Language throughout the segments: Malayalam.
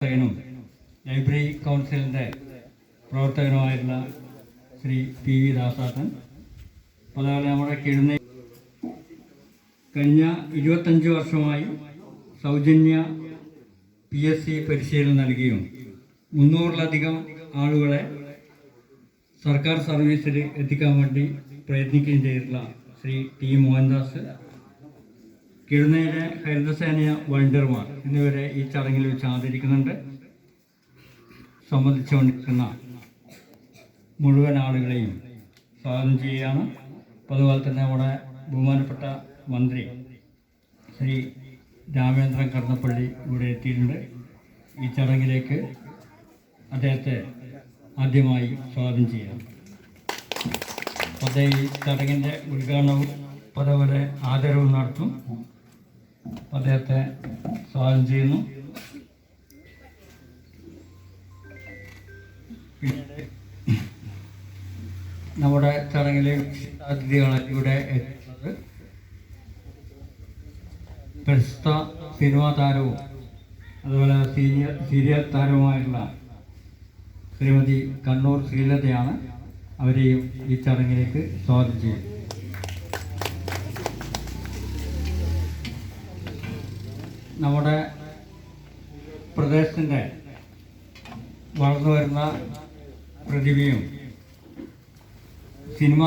ലൈബ്രറി കൗൺസിലിൻ്റെ പ്രവർത്തകനുമായിരുന്ന ശ്രീ PV ദാസാട്ടൻ. അതുപോലെ നമ്മുടെ കഴിഞ്ഞ 25 വർഷമായി സൗജന്യ PSC പരിശീലനം നൽകിയും 300-ലധികം ആളുകളെ സർക്കാർ സർവീസിൽ എത്തിക്കാൻ വേണ്ടി പ്രയത്നിക്കുകയും ചെയ്തിട്ടുള്ള ശ്രീ T മോഹൻദാസ്, കിഴുന്നയിലെ ഹരിതസേന വളണ്ടിയർമാർ എന്നിവരെ ഈ ചടങ്ങിൽ വെച്ച് ആദരിക്കുന്നുണ്ട്. സംബന്ധിച്ചുകൊണ്ടിരിക്കുന്ന മുഴുവൻ ആളുകളെയും സ്വാഗതം ചെയ്യുകയാണ്. അതുപോലെ തന്നെ നമ്മുടെ ബഹുമാനപ്പെട്ട മന്ത്രി ശ്രീ രാമേന്ദ്രൻ കടന്നപ്പള്ളി ഇവിടെ എത്തിയിട്ടുണ്ട്. ഈ ചടങ്ങിലേക്ക് അദ്ദേഹത്തെ ആദ്യമായി സ്വാഗതം ചെയ്യാം. ഈ ചടങ്ങിൻ്റെ ഉദ്ഘാടനവും അതുപോലെ ആദരവും നടത്തും. അദ്ദേഹത്തെ സ്വാഗതം ചെയ്യുന്നു. നമ്മുടെ ചടങ്ങിലെ അതിഥികളാണ് ഇവിടെ എത്തുന്നത്. പ്രശസ്ത സിനിമാ താരവും അതുപോലെ സീരിയൽ താരവുമായിട്ടുള്ള ശ്രീമതി കണ്ണൂർ ശ്രീലതയാണ്. അവരെയും ഈ ചടങ്ങിലേക്ക് സ്വാഗതം ചെയ്യും. നമ്മുടെ പ്രദേശത്തിൻ്റെ വളർന്നു വരുന്ന പ്രതിഭയും സിനിമ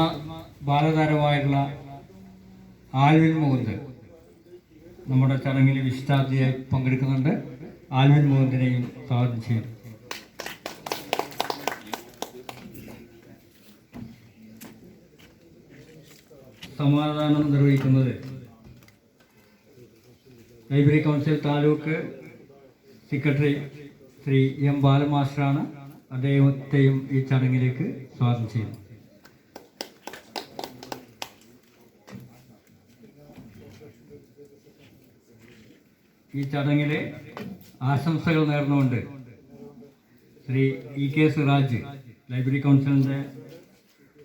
ബാലതാരമായിട്ടുള്ള ആൽവിൻ മുകുന്ദ് നമ്മുടെ ചടങ്ങിൽ വിശിഷ്ടാതിഥിയായി പങ്കെടുക്കുന്നുണ്ട്. ആൽവിൻ മുകുന്ദിനെയും സ്വാഗതം ചെയ്യും. സമാധാനം നിർവഹിക്കുന്നത് library council taluk secretary Shri M ബാലമാസ്റ്ററാണ്. അദ്ദേഹത്തെയും ഈ ചടങ്ങിലേക്ക് സ്വാഗതം ചെയ്യുന്നു. ഈ ചടങ്ങിലെ ആശംസകൾ നേർന്നുകൊണ്ട് ശ്രീ EK സിറാജ് ലൈബ്രറി കൗൺസിലിൻ്റെ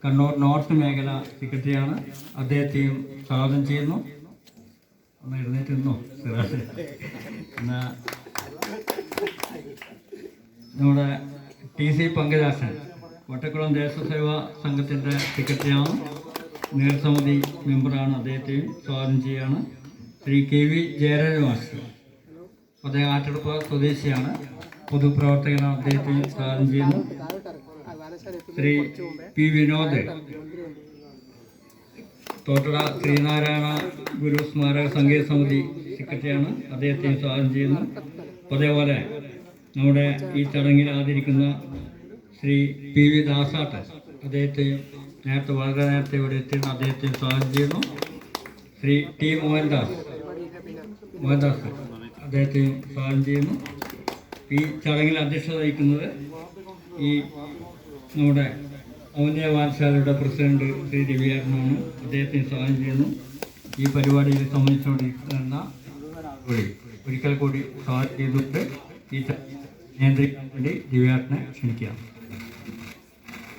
കണ്ണൂർ നോർത്ത് മേഖല സെക്രട്ടറിയാണ്. അദ്ദേഹത്തെയും സ്വാഗതം ചെയ്യുന്നു. ഒന്ന് എഴുന്നേറ്റിരുന്നോ സിറാജ്? നമ്മുടെ TC പങ്കജാസൻ വട്ടക്കുളം ദേശസേവാ സംഘത്തിൻ്റെ സെക്രട്ടറിയാണ്. നേതൃസമിതി മെമ്പറാണ്. അദ്ദേഹത്തെയും സ്വാഗതം ചെയ്യുകയാണ്. ശ്രീ KV ജയരാജ മാസ്റ്റർ, അദ്ദേഹം ആറ്റെടുപ്പ സ്വദേശിയാണ്, പൊതുപ്രവർത്തകനാണ്. അദ്ദേഹത്തെയും സ്വാഗതം ചെയ്യുന്നു. ശ്രീ P വിനോദ് തോട്ടട ശ്രീനാരായണ ഗുരു സ്മാരക സംഗീത സമിതി സെക്രട്ടറിയാണ്. അദ്ദേഹത്തെയും സ്വാഗതം ചെയ്യുന്നു. അതേപോലെ നമ്മുടെ ഈ ചടങ്ങിൽ ആദരിക്കുന്ന ശ്രീ PV ദാസാട്ടൻ, അദ്ദേഹത്തെയും വളരെ നേരത്തെ ഇവിടെ എത്തിയിരുന്നു. അദ്ദേഹത്തെയും സ്വാഗതം ചെയ്യുന്നു. ശ്രീ T മോഹൻദാസ് അദ്ദേഹത്തെയും സ്വാഗതം ചെയ്യുന്നു. ഈ ചടങ്ങിൽ അധ്യക്ഷത വഹിക്കുന്നത് ഈ നമ്മുടെ ഔന്നത്യ വായനശാലയുടെ പ്രസിഡന്റ് ശ്രീ രവിയാരനാണ്. അദ്ദേഹത്തെ സ്വാഗതം ചെയ്യുന്നു. ഈ പരിപാടിയിൽ സംബന്ധിച്ചുകൊണ്ടിരിക്കുന്ന ഒരിക്കൽ കൂടി സ്വാഗതം ചെയ്തിട്ട് ഈ നിയന്ത്രിക്കാൻ വേണ്ടി രവിയാരനെ ക്ഷണിക്കാം.